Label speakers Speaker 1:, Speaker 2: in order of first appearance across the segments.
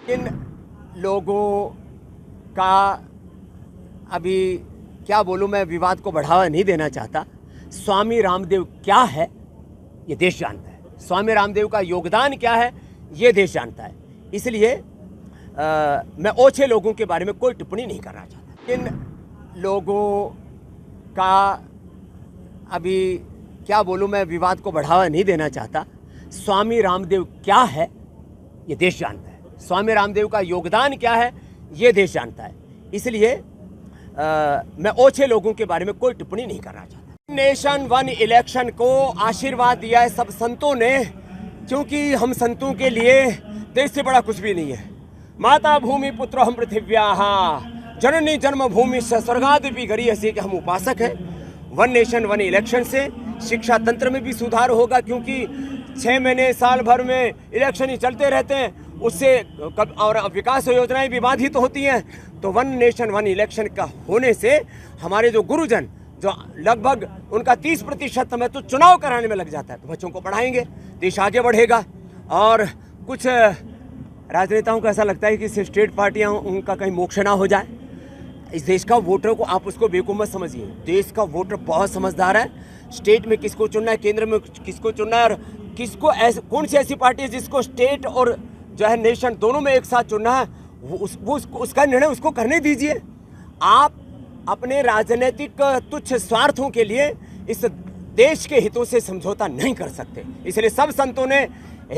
Speaker 1: इन लोगों का अभी क्या बोलूं, मैं विवाद को बढ़ावा नहीं देना चाहता। स्वामी रामदेव क्या है ये देश जानता है, स्वामी रामदेव का योगदान क्या है ये देश जानता है। इसलिए मैं ओछे लोगों के बारे में कोई टिप्पणी नहीं करना चाहता। इन लोगों का अभी क्या बोलूं, मैं विवाद को बढ़ावा नहीं देना चाहता। स्वामी रामदेव क्या है ये देश जानता है, स्वामी रामदेव का योगदान क्या है ये देश जानता है। इसलिए मैं ओछे लोगों के बारे में कोई टिप्पणी नहीं करना चाहता। नेशन वन इलेक्शन को आशीर्वाद दिया है सब संतों ने, क्योंकि हम संतों के लिए देश से बड़ा कुछ भी नहीं है। माता भूमि पुत्र हम पृथिव्याः जननी जन्मभूमि स्वर्गादपि गरीयसी के हम उपासक हैं। वन नेशन वन इलेक्शन से शिक्षा तंत्र में भी सुधार होगा, क्योंकि 6 महीने साल भर में इलेक्शन ही चलते रहते हैं, उससे और विकास योजनाएं भी बाधित होती हैं। तो वन नेशन वन इलेक्शन का होने से हमारे जो गुरुजन, जो लगभग उनका 30% समय तो चुनाव कराने में लग जाता है, तो बच्चों को पढ़ाएंगे, देश आगे बढ़ेगा। और कुछ राजनेताओं को ऐसा लगता है कि स्टेट पार्टियां उनका कहीं मोक्ष ना हो जाए। इस देश का वोटर को आप उसको बेवकूफ़ मत समझिए, देश का वोटर बहुत समझदार है। स्टेट में किसको चुनना है, केंद्र में किसको चुनना है, और किसको कौन सी ऐसी पार्टी है जिसको स्टेट और जो है नेशन दोनों में एक साथ चुनना है, उसका निर्णय उसको करने दीजिए। आप अपने राजनीतिक तुच्छ स्वार्थों के लिए इस देश के हितों से समझौता नहीं कर सकते। इसलिए सब संतों ने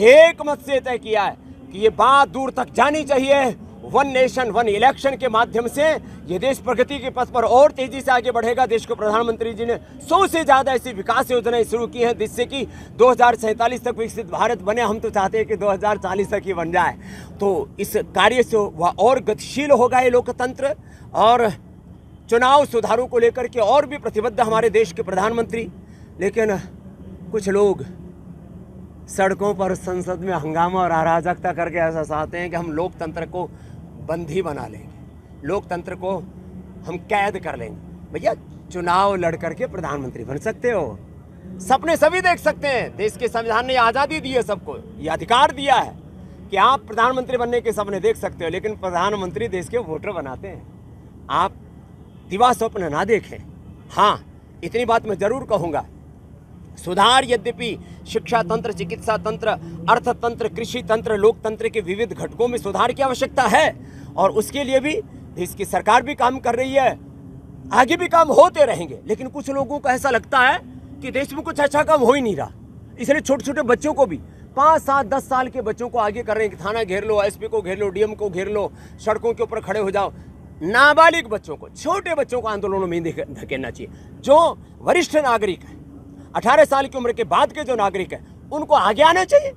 Speaker 1: एक मत से तय किया है कि ये बात दूर तक जानी चाहिए। वन नेशन वन इलेक्शन के माध्यम से ये देश प्रगति के पथ पर और तेजी से आगे बढ़ेगा। देश को प्रधानमंत्री जी ने 100 से ज़्यादा ऐसी विकास योजनाएं शुरू की हैं, जिससे कि 2047 तक विकसित भारत बने। हम तो चाहते हैं कि 2040 तक ही बन जाए। तो इस कार्य से वह और गतिशील होगा ये लोकतंत्र, और चुनाव सुधारों को लेकर के और भी प्रतिबद्ध हमारे देश के प्रधानमंत्री। लेकिन कुछ लोग सड़कों पर संसद में हंगामा और अराजकता करके ऐसा चाहते हैं कि हम लोकतंत्र को बंदी बना लेंगे, लोकतंत्र को हम कैद कर लेंगे। भैया, चुनाव लड़ करके प्रधानमंत्री बन सकते हो, सपने सभी देख सकते हैं। देश के संविधान ने आज़ादी दी है सबको, ये अधिकार दिया है कि आप प्रधानमंत्री बनने के सपने देख सकते हो। लेकिन प्रधानमंत्री देश के वोटर बनाते हैं, आप दिवा स्वप्न ना देखें। हाँ, इतनी बात मैं जरूर कहूँगा, सुधार यद्यपि शिक्षा तंत्र, चिकित्सा तंत्र, अर्थतंत्र, कृषि तंत्र, लोकतंत्र के विविध घटकों में सुधार की आवश्यकता है, और उसके लिए भी देश की सरकार भी काम कर रही है, आगे भी काम होते रहेंगे। लेकिन कुछ लोगों को ऐसा लगता है कि देश में कुछ अच्छा काम हो ही नहीं रहा, इसलिए छोटे छोटे बच्चों को भी 5, 7, 10 साल के बच्चों को आगे कर रहे हैं कि थाना घेर लो, एसपी को घेर लो, डीएम को घेर लो, सड़कों के ऊपर खड़े हो जाओ। नाबालिग बच्चों को, छोटे बच्चों को आंदोलनों में धकेलना चाहिए। जो वरिष्ठ नागरिक है, 18 साल की उम्र के बाद के जो नागरिक हैं, उनको आगे आना चाहिए।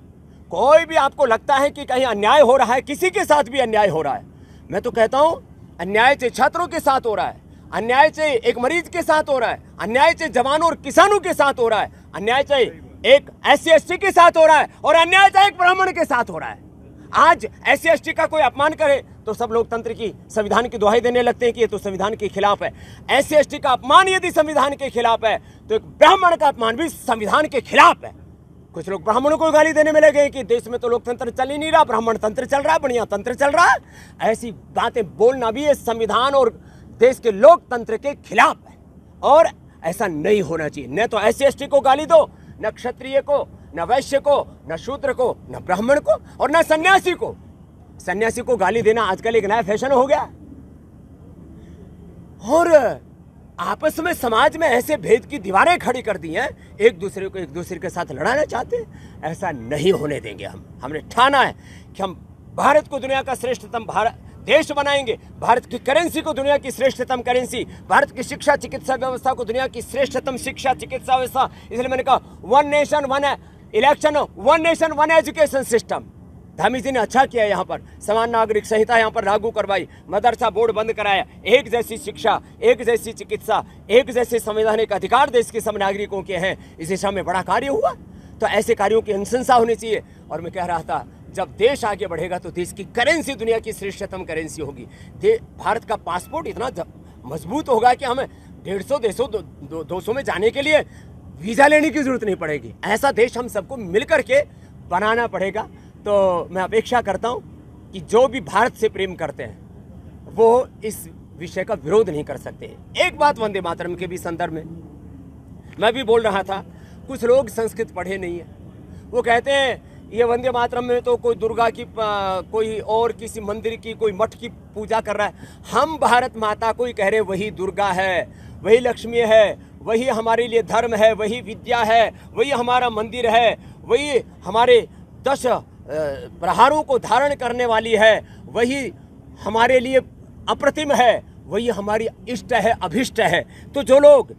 Speaker 1: कोई भी आपको लगता है कि कहीं अन्याय हो रहा है, किसी के साथ भी अन्याय हो रहा है, मैं तो कहता हूं अन्याय चाहे छात्रों के साथ हो रहा है, अन्याय चाहे एक मरीज के साथ हो रहा है, अन्याय चाहे जवानों और किसानों के साथ हो रहा है, अन्याय चाहे एक SC ST के साथ हो रहा है, और अन्याय चाहे एक ब्राह्मण के साथ हो रहा है। आज SC ST का कोई अपमान करे तो सब लोकतंत्र की, संविधान की दुहाई देने लगते हैं कि ये तो संविधान के खिलाफ है। SC ST का अपमान यदि संविधान के खिलाफ है, तो एक ब्राह्मण का अपमान भी संविधान के खिलाफ है। कुछ लोग ब्राह्मणों को गाली देने में लगे कि देश में तो लोकतंत्र चल ही नहीं रहा, ब्राह्मण तंत्र चल रहा है, बढ़िया तंत्र चल रहा है। ऐसी बातें बोलना भी ये संविधान और देश के लोकतंत्र के खिलाफ है, और ऐसा नहीं होना चाहिए। न तो SC ST को गाली दो, न क्षत्रिय को, न वैश्य को, न शूद्र को, न ब्राह्मण को, और न सन्यासी को। सन्यासी को गाली देना आजकल एक नया फैशन हो गया, और आपस में समाज में ऐसे भेद की दीवारें खड़ी कर दी हैं, एक दूसरे को एक दूसरे के साथ लड़ाना चाहते हैं। ऐसा नहीं होने देंगे हम। हमने ठाना है कि हम भारत को दुनिया का श्रेष्ठतम देश बनाएंगे, भारत की करेंसी को दुनिया की श्रेष्ठतम करेंसी, भारत की शिक्षा चिकित्सा व्यवस्था को दुनिया की श्रेष्ठतम शिक्षा चिकित्सा व्यवस्था। इसलिए मैंने कहा one nation one election, one nation one education system. Dhami ji ने अच्छा किया, यहाँ पर समान नागरिक संहिता यहाँ पर लागू करवाई, मदरसा बोर्ड बंद कराया, एक जैसी शिक्षा, एक जैसी चिकित्सा, एक जैसे संवैधानिक अधिकार देश के सब नागरिकों के हैं। इस दिशा में बड़ा कार्य हुआ, तो ऐसे कार्यों की अनुशंसा होनी चाहिए। और मैं कह रहा था, जब देश आगे बढ़ेगा तो देश की करेंसी दुनिया की श्रेष्ठतम करेंसी होगी। भारत का पासपोर्ट इतना मजबूत होगा कि हमें 150 देशों 200 में जाने के लिए वीज़ा लेने की जरूरत नहीं पड़ेगी। ऐसा देश हम सबको मिलकर के बनाना पड़ेगा। तो मैं अपेक्षा करता हूँ कि जो भी भारत से प्रेम करते हैं वो इस विषय का विरोध नहीं कर सकते। एक बात वंदे मातरम के भी संदर्भ में मैं भी बोल रहा था, कुछ लोग संस्कृत पढ़े नहीं है, वो कहते हैं ये वंदे मातरम में तो कोई दुर्गा की कोई और किसी मंदिर की कोई मठ की पूजा कर रहा है। हम भारत माता को ही कह रहे वही दुर्गा है, वही लक्ष्मी है, वही हमारे लिए धर्म है, वही विद्या है, वही हमारा मंदिर है, वही हमारे 10 प्रहारों को धारण करने वाली है, वही हमारे लिए अप्रतिम है, वही हमारी इष्ट है, अभिष्ट है। तो जो लोग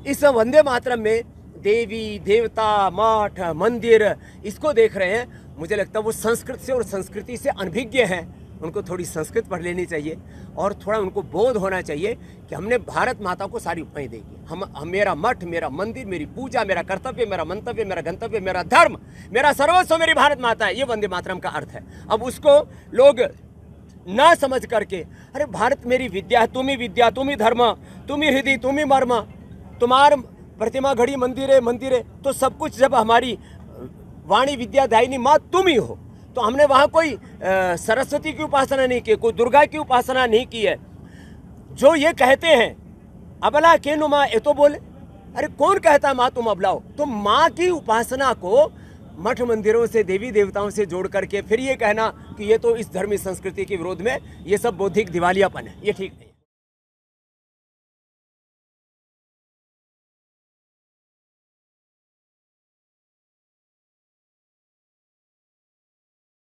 Speaker 1: इस वंदे मातरम में देवी देवता मठ मंदिर इसको देख रहे हैं, मुझे लगता है वो संस्कृत से और संस्कृति से अनभिज्ञ हैं। उनको थोड़ी संस्कृत पढ़ लेनी चाहिए और थोड़ा उनको बोध होना चाहिए कि हमने भारत माता को सारी उपमाएं देगी। हम मेरा मठ, मेरा मंदिर, मेरी पूजा, मेरा कर्तव्य, मेरा मंतव्य, मेरा गंतव्य, मेरा धर्म, मेरा सर्वस्व मेरी भारत माता है। ये वंदे मातरम का अर्थ है। अब उसको लोग ना समझ करके अरे भारत मेरी विद्या है, तुम ही विद्या, तुम ही धर्म, तुम ही हृदय, तुम ही मर्म, तुम्हार प्रतिमा घड़ी मंदिर है, तो सब कुछ जब हमारी वाणी विद्या दायिनी माँ तुम ही हो, तो हमने वहाँ कोई सरस्वती की उपासना नहीं की, कोई दुर्गा की उपासना नहीं की है। जो ये कहते हैं अबला के नु माँ, ये तो बोले अरे कौन कहता है माँ तुम अबला हो? तो माँ की उपासना को मठ मंदिरों से देवी देवताओं से जोड़ करके फिर ये कहना कि ये तो इस धर्मी संस्कृति के विरोध में, ये सब बौद्धिक दिवालियापन है, ये ठीक नहीं।